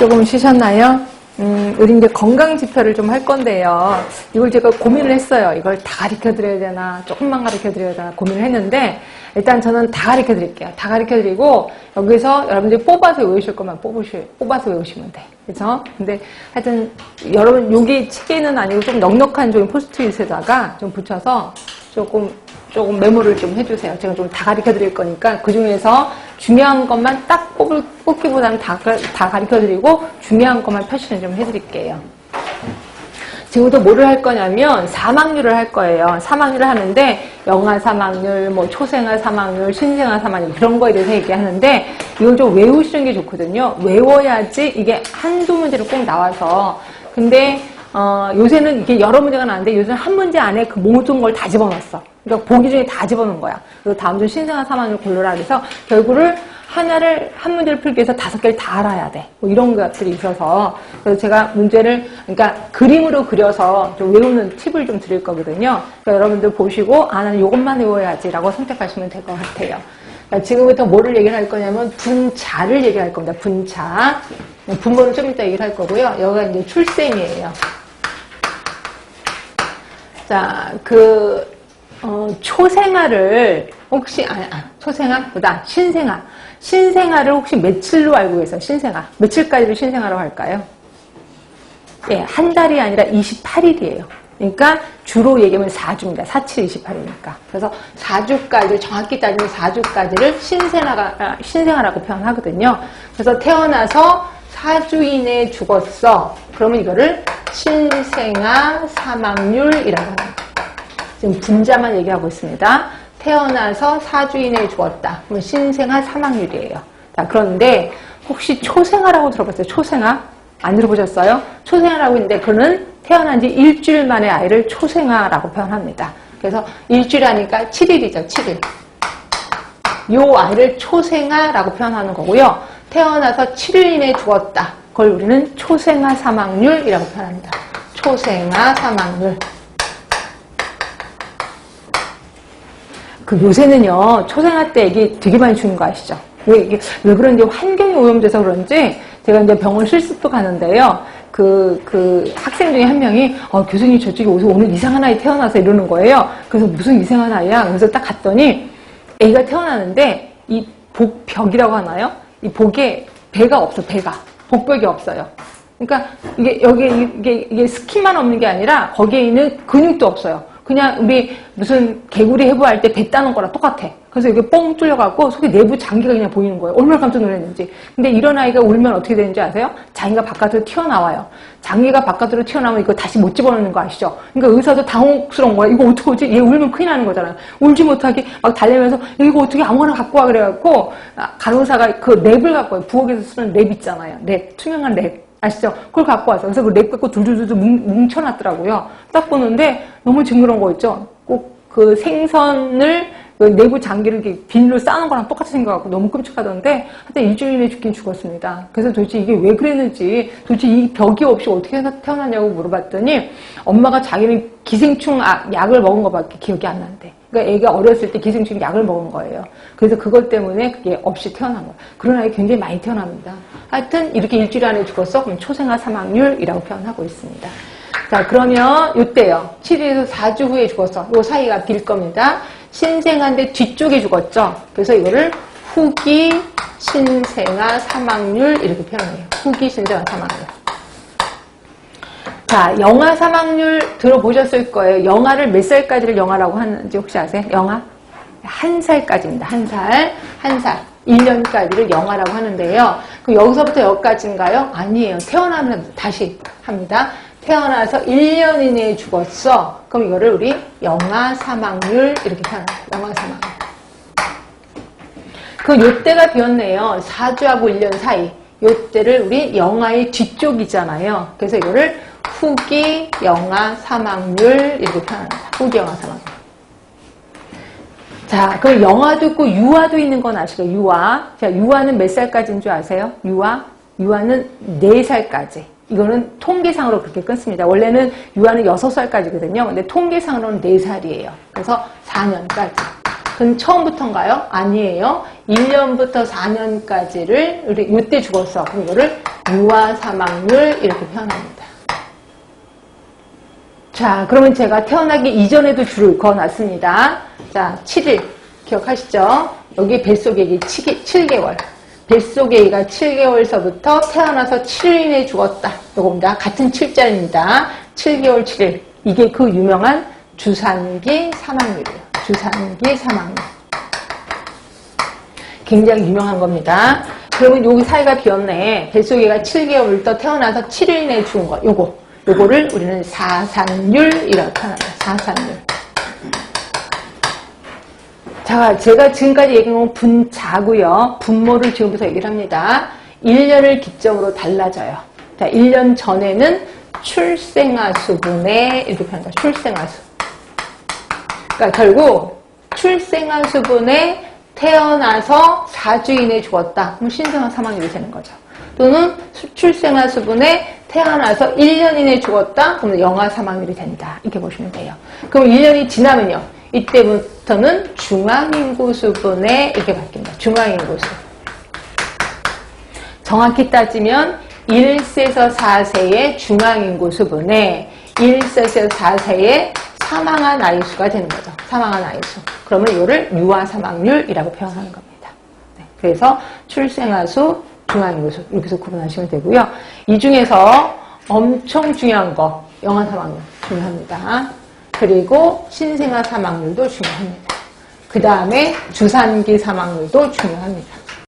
조금 쉬셨나요? 우리 이제 건강 지표를 좀 할 건데요. 이걸 제가 고민을 했어요. 이걸 다 가르쳐 드려야 되나, 조금만 가르쳐 드려야 되나 고민을 했는데, 일단 저는 다 가르쳐 드릴게요. 다 가르쳐 드리고, 여기서 여러분들이 뽑아서 외우실 것만 뽑아서 외우시면 돼. 그죠? 근데 하여튼, 여러분, 여기 책에는 아니고 좀 넉넉한 종이 포스트잇에다가 좀 붙여서 조금 메모를 좀 해주세요. 제가 좀 다 가르쳐 드릴 거니까 그 중에서 중요한 것만 딱 뽑기보다는 다 가르쳐 드리고 중요한 것만 표시를 좀 해드릴게요. 지금부터 뭐를 할 거냐면 사망률을 할 거예요. 사망률을 하는데 영아 사망률, 뭐 초생아 사망률, 신생아 사망률 그런 거에 대해서 얘기하는데 이걸 좀 외우시는 게 좋거든요. 외워야지 이게 한두 문제로 꼭 나와서. 근데 요새는 이게 여러 문제가 나왔는데 요새는 한 문제 안에 그 모든 걸 다 집어넣었어. 그러니까 보기 중에 다 집어넣은 거야. 그리고 다음 주 신생아 사망률 고르라 그래서 결국은 한 문제를 풀기 위해서 5개를 다 알아야 돼. 뭐 이런 것들이 있어서. 그래서 제가 문제를, 그러니까 그림으로 그려서 좀 외우는 팁을 좀 드릴 거거든요. 그러니까 여러분들 보시고, 나는 이것만 외워야지라고 선택하시면 될 것 같아요. 그러니까 지금부터 뭐를 얘기를 할 거냐면 분자를 얘기할 겁니다. 분자. 분모는 좀 이따 얘기를 할 거고요. 여기가 이제 출생이에요. 자, 초생아를 혹시, 초생아보다 신생아. 신생아를 혹시 며칠로 알고 계세요? 신생아. 며칠까지를 신생아라고 할까요? 예, 한 달이 아니라 28일이에요. 그러니까 주로 얘기하면 4주입니다. 4, 7, 28이니까. 그래서 4주까지, 정확히 따지면 4주까지를 신생아라고 표현하거든요. 그래서 태어나서 4주 이내에 죽었어. 그러면 이거를 신생아 사망률이라고 합니다. 지금 분자만 얘기하고 있습니다. 태어나서 4주 이내에 죽었다. 그러면 신생아 사망률이에요. 자, 그런데 혹시 초생아라고 들어봤어요? 초생아? 안 들어보셨어요? 초생아라고 있는데 그는 태어난 지 일주일 만에 아이를 초생아라고 표현합니다. 그래서 일주일 하니까 7일이죠. 7일. 요 아이를 초생아라고 표현하는 거고요. 태어나서 7일 이내에 죽었다. 그걸 우리는 초생아 사망률이라고 표현합니다. 초생아 사망률. 요새는요, 초생아 때 애기 되게 많이 죽는 거 아시죠? 왜 그런지 환경이 오염돼서 그런지 제가 이제 병원 실습도 가는데요. 학생 중에 한 명이, 교수님 저쪽에 오늘 이상한 아이 태어나서 이러는 거예요. 그래서 무슨 이상한 아이야? 그래서 딱 갔더니 애가 태어나는데 이 복벽이라고 하나요? 이 복에 배가 없어, 배가. 복벽이 없어요. 그러니까 이게 스킨만 없는 게 아니라 거기에 있는 근육도 없어요. 그냥 우리 무슨 개구리 해부할 때 배 따는 거랑 똑같아. 그래서 이게 뻥 뚫려갖고 속에 내부 장기가 그냥 보이는 거예요. 얼마나 깜짝 놀랐는지. 근데 이런 아이가 울면 어떻게 되는지 아세요? 장기가 바깥으로 튀어나와요. 장기가 바깥으로 튀어나오면 이거 다시 못 집어넣는 거 아시죠? 그러니까 의사도 당혹스러운 거야. 이거 어떡하지? 얘 울면 큰일 나는 거잖아요. 울지 못하게 막 달래면서 이거 어떻게 아무거나 갖고 와 그래갖고 간호사가 그 랩을 갖고 와요. 부엌에서 쓰는 랩 있잖아요. 랩, 투명한 랩. 아시죠? 그걸 갖고 와서. 그래서 그 랩 갖고 둘둘둘 뭉쳐놨더라고요. 딱 보는데 너무 징그러운 거 있죠? 꼭 그 생선을 내부 장기를 이렇게 비닐로 싸는 거랑 똑같이 생겨갖고 너무 끔찍하던데 하여튼 일주일 이내에 죽긴 죽었습니다. 그래서 도대체 이게 왜 그랬는지 도대체 이 벽이 없이 어떻게 태어났냐고 물어봤더니 엄마가 자기는 기생충 약을 먹은 것밖에 기억이 안 난대. 그러니까 애가 어렸을 때 기생충 약을 먹은 거예요. 그래서 그것 때문에 그게 없이 태어난 거예요. 그런 아이 굉장히 많이 태어납니다. 하여튼 이렇게 일주일 안에 죽었어? 그럼 초생아 사망률이라고 표현하고 있습니다. 자, 그러면 요때요. 7일에서 4주 후에 죽었어. 요 사이가 길 겁니다. 신생아인데 뒤쪽에 죽었죠. 그래서 이거를 후기 신생아 사망률 이렇게 표현해요. 후기 신생아 사망률. 자, 영아 사망률 들어보셨을 거예요. 영아를 몇 살까지를 영아라고 하는지 혹시 아세요? 영아? 1살까지입니다. 1살. 1년까지를 영아라고 하는데요. 그럼 여기서부터 여기까지인가요? 아니에요. 태어나면 다시 합니다. 태어나서 1년 이내에 죽었어. 그럼 이거를 우리 영아 사망률 이렇게 표현합니다. 영아 사망률. 요때가 비었네요. 4주하고 1년 사이. 요때를 우리 영아의 뒤쪽이잖아요. 그래서 이거를 후기 영아 사망률 이렇게 표현합니다. 후기 영아 사망률. 자, 그럼 영아도 있고 유아도 있는 건 아시죠? 유아. 자, 유아는 몇 살까지인 줄 아세요? 유아는 4살까지. 이거는 통계상으로 그렇게 끊습니다. 원래는 유아는 6살까지거든요. 근데 통계상으로는 4살이에요. 그래서 4년까지. 그럼 처음부터인가요? 아니에요. 1년부터 4년까지를 우리 이때 죽었어. 그럼 이거를 유아 사망률 이렇게 표현합니다. 자, 그러면 제가 태어나기 이전에도 줄을 그어놨습니다. 자, 7일 기억하시죠? 여기 뱃속의 아기 7개월. 뱃속의 아기가 7개월서부터 태어나서 7일 이내에 죽었다. 요겁니다. 같은 7자입니다. 7개월 7일. 이게 그 유명한 주산기 사망률이에요. 주산기 사망률. 굉장히 유명한 겁니다. 그러면 여기 사이가 비었네. 뱃속의 아기가 7개월부터 태어나서 7일 이내에 죽은 거. 요거를 우리는 사산율이라고 표현합니다. 사산율. 자, 제가 지금까지 얘기한 건 분자고요. 분모를 지금부터 얘기를 합니다. 1년을 기점으로 달라져요. 자, 1년 전에는 출생아 수분에 이렇게 표현한다. 출생아 수. 그러니까 결국 출생아 수분에 태어나서 4주 이내에 죽었다. 그럼 신생아 사망률이 되는 거죠. 또는 출생아 수분에 태어나서 1년 이내에 죽었다. 그러면 영아 사망률이 된다. 이렇게 보시면 돼요. 그럼 1년이 지나면요. 이때부터는 중앙인구 수분에 이렇게 바뀝니다. 중앙인구 수. 정확히 따지면 1세에서 4세의 중앙인구 수분에 1세에서 4세의 사망한 아이 수가 되는 거죠. 사망한 아이 수. 그러면 이거를 유아 사망률이라고 표현하는 겁니다. 네. 그래서 출생아 수, 중앙인구 수 이렇게 해서 구분하시면 되고요. 이 중에서 엄청 중요한 거 영아 사망률 중요합니다. 그리고 신생아 사망률도 중요합니다. 그 다음에 주산기 사망률도 중요합니다.